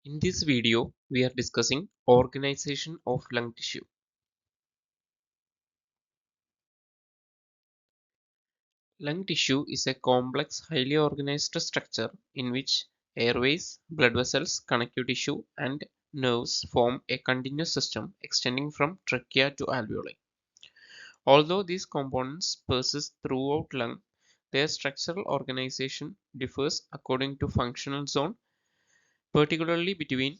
In this video, we are discussing organization of lung tissue. Lung tissue is a complex, highly organized structure in which airways, blood vessels, connective tissue, and nerves form a continuous system extending from trachea to alveoli. Although these components persist throughout lung, their structural organization differs according to functional zone, particularly between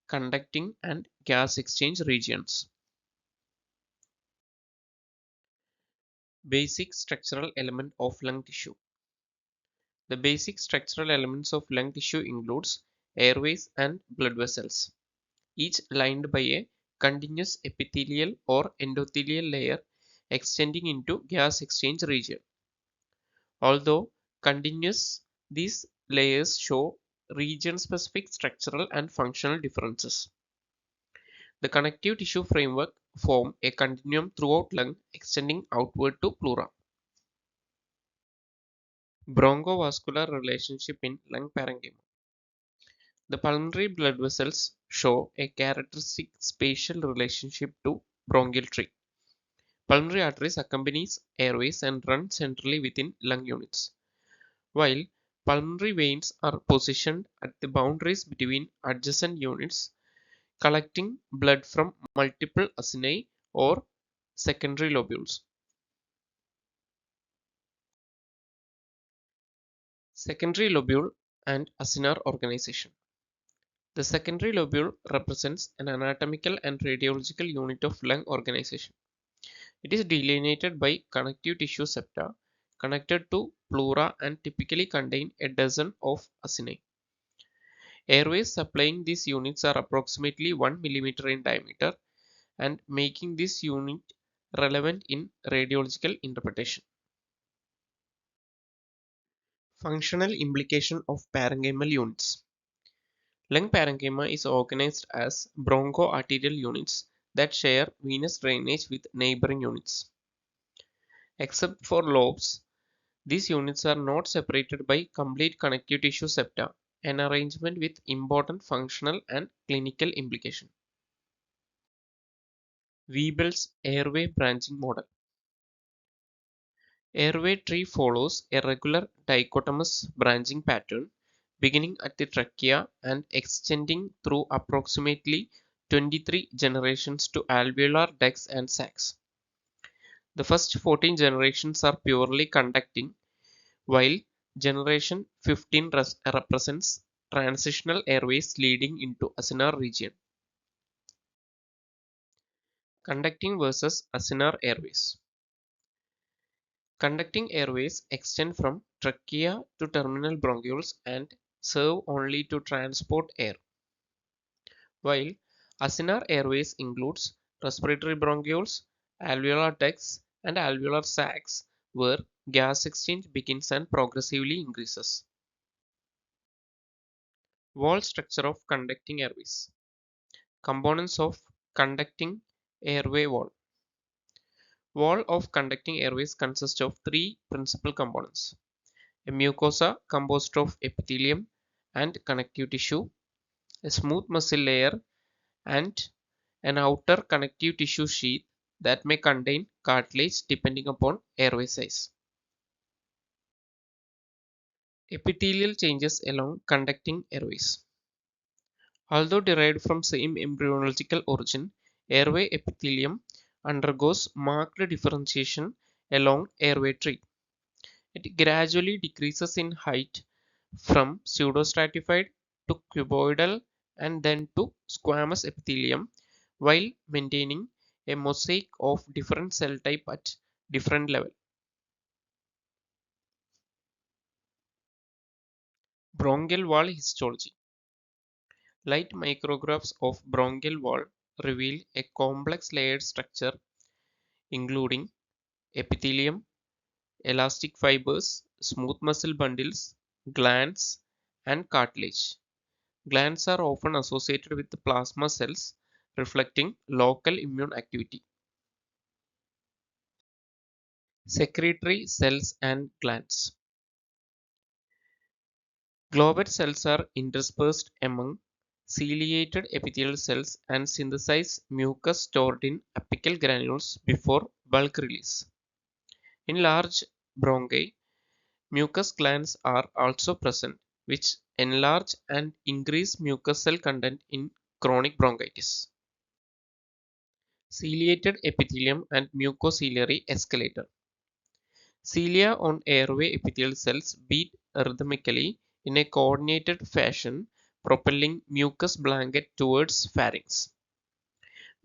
conducting and gas exchange regions. Basic structural element of lung tissue. The basic structural elements of lung tissue includes airways and blood vessels, each lined by a continuous epithelial or endothelial layer extending into gas exchange region. Although continuous, these layers show region-specific structural and functional differences. The connective tissue framework form a continuum throughout lung extending outward to pleura. Bronchovascular relationship in lung parenchyma. The pulmonary blood vessels show a characteristic spatial relationship to bronchial tree. Pulmonary arteries accompanies airways and run centrally within lung units, while pulmonary veins are positioned at the boundaries between adjacent units, collecting blood from multiple acini or secondary lobules. Secondary lobule and acinar organization. The secondary lobule represents an anatomical and radiological unit of lung organization. It is delineated by connective tissue septa connected to pleura and typically contain a dozen of acini. Airways supplying these units are approximately 1 millimeter in diameter and making this unit relevant in radiological interpretation. Functional implication of parenchymal units. Lung parenchyma is organized as bronchoarterial units that share venous drainage with neighboring units. Except for lobes, these units are not separated by complete connective tissue septa, an arrangement with important functional and clinical implication. Weibel's airway branching model. Airway tree follows a regular dichotomous branching pattern beginning at the trachea and extending through approximately 23 generations to alveolar ducts and sacs. The first 14 generations are purely conducting, while generation 15 represents transitional airways leading into acinar region. Conducting versus acinar airways. Conducting airways extend from trachea to terminal bronchioles and serve only to transport air, while acinar airways includes respiratory bronchioles, alveolar ducts, and alveolar sacs where gas exchange begins and progressively increases. Wall structure of conducting airways. Components of conducting airway wall. Wall of conducting airways consists of three principal components: a mucosa composed of epithelium and connective tissue, a smooth muscle layer, and an outer connective tissue sheath that may contain cartilage depending upon airway size. Epithelial changes along conducting airways. Although derived from same embryological origin, airway epithelium undergoes marked differentiation along airway tree. It gradually decreases in height from pseudostratified to cuboidal and then to squamous epithelium while maintaining a mosaic of different cell type at different level. Bronchial wall histology. Light micrographs of bronchial wall reveal a complex layered structure including epithelium, elastic fibers, smooth muscle bundles, glands, and cartilage. Glands are often associated with plasma cells, reflecting local immune activity. Secretory cells and glands. Globate cells are interspersed among ciliated epithelial cells and synthesize mucus stored in apical granules before bulk release. In large bronchi, mucus glands are also present, which enlarge and increase mucus cell content in chronic bronchitis. Ciliated epithelium and mucociliary escalator. Cilia on airway epithelial cells beat rhythmically in a coordinated fashion, propelling mucus blanket towards pharynx.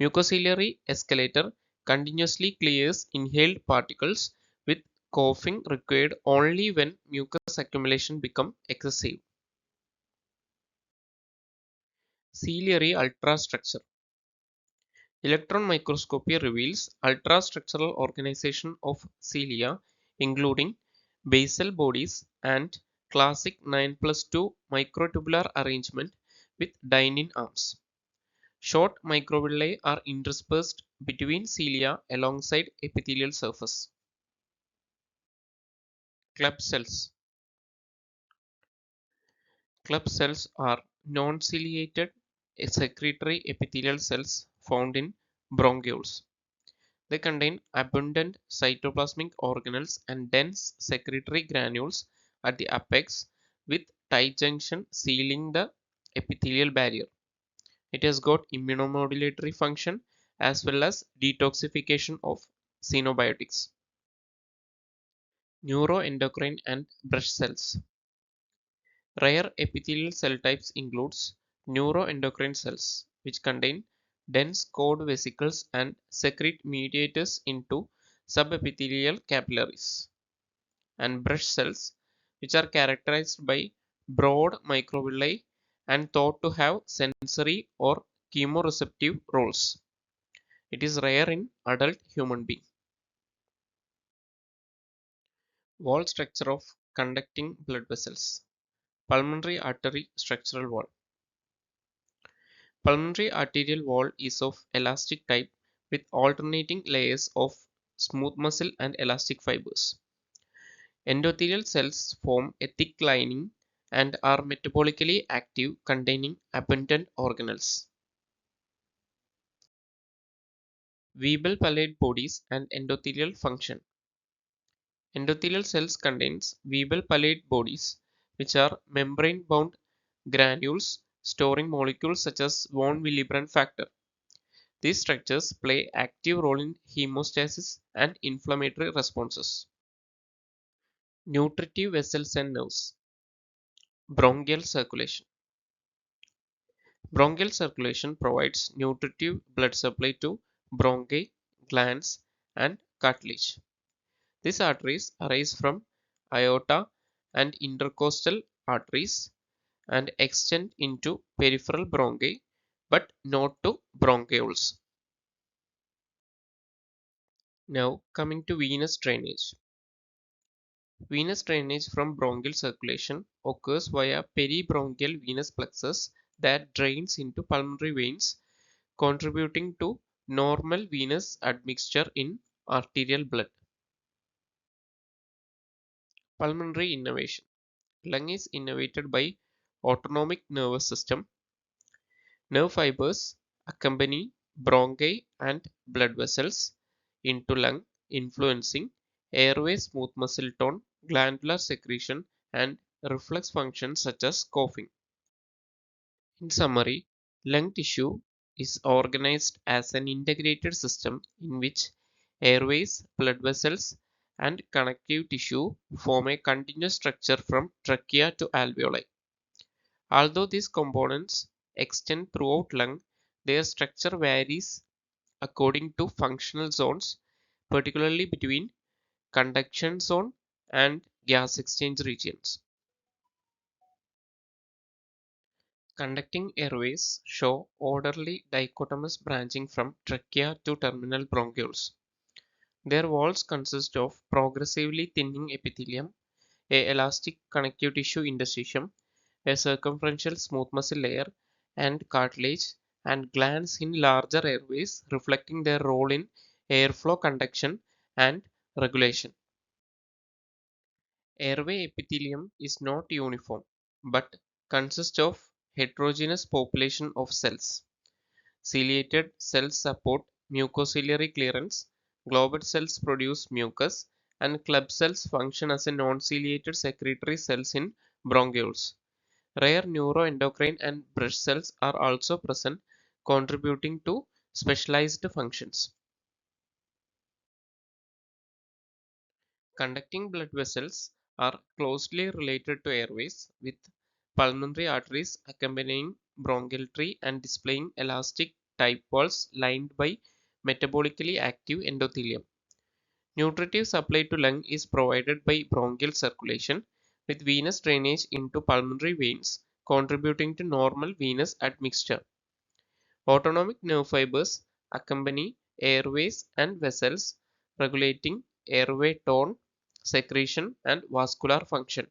Mucociliary escalator continuously clears inhaled particles, with coughing required only when mucus accumulation becomes excessive. Ciliary ultrastructure. Electron microscopy reveals ultrastructural organization of cilia, including basal bodies and classic 9+2 microtubular arrangement with dynein arms. Short microvilli are interspersed between cilia alongside epithelial surface. Club cells. Club cells are non-ciliated secretory epithelial cells found in bronchioles. They contain abundant cytoplasmic organelles and dense secretory granules at the apex, with tight junction sealing the epithelial barrier. It has got immunomodulatory function as well as detoxification of xenobiotics. Neuroendocrine and brush cells. Rare epithelial cell types includes neuroendocrine cells, which contain dense cord vesicles and secrete mediators into subepithelial capillaries, and brush cells, which are characterized by broad microvilli and thought to have sensory or chemoreceptive roles. It is rare in adult human being. Wall structure of conducting blood vessels. Pulmonary artery structural wall. Pulmonary arterial wall is of elastic type with alternating layers of smooth muscle and elastic fibers. Endothelial cells form a thick lining and are metabolically active, containing abundant organelles. Weeble palate bodies and endothelial function. Endothelial cells contains Weeble palate bodies, which are membrane-bound granules storing molecules such as von Willebrand factor. These structures play active role in hemostasis and inflammatory responses. Nutritive vessels and nerves. Bronchial circulation. Bronchial circulation provides nutritive blood supply to bronchi, glands, and cartilage. These arteries arise from aorta and intercostal arteries and extend into peripheral bronchi, but not to bronchioles. Now coming to venous drainage. Venous drainage from bronchial circulation occurs via peribronchial venous plexus that drains into pulmonary veins, contributing to normal venous admixture in arterial blood. Pulmonary innervation. Lung is innervated by autonomic nervous system. Nerve fibers accompany bronchi and blood vessels into lung, influencing airway smooth muscle tone, glandular secretion, and reflex functions such as coughing. In summary, lung tissue is organized as an integrated system in which airways, blood vessels, and connective tissue form a continuous structure from trachea to alveoli. Although these components extend throughout lung, their structure varies according to functional zones, particularly between conduction zone and gas exchange regions. Conducting airways show orderly dichotomous branching from trachea to terminal bronchioles. Their walls consist of progressively thinning epithelium, a elastic connective tissue interstitium, a circumferential smooth muscle layer, and cartilage, and glands in larger airways, reflecting their role in airflow conduction and regulation. Airway epithelium is not uniform, but consists of heterogeneous population of cells. Ciliated cells support mucociliary clearance, globed cells produce mucus, and club cells function as a non-ciliated secretory cells in bronchioles. Rare neuroendocrine and brush cells are also present, contributing to specialized functions. Conducting blood vessels are closely related to airways, with pulmonary arteries accompanying bronchial tree and displaying elastic type walls lined by metabolically active endothelium. Nutritive supply to lung is provided by bronchial circulation, with venous drainage into pulmonary veins contributing to normal venous admixture. Autonomic nerve fibers accompany airways and vessels, regulating airway tone, secretion, and vascular function.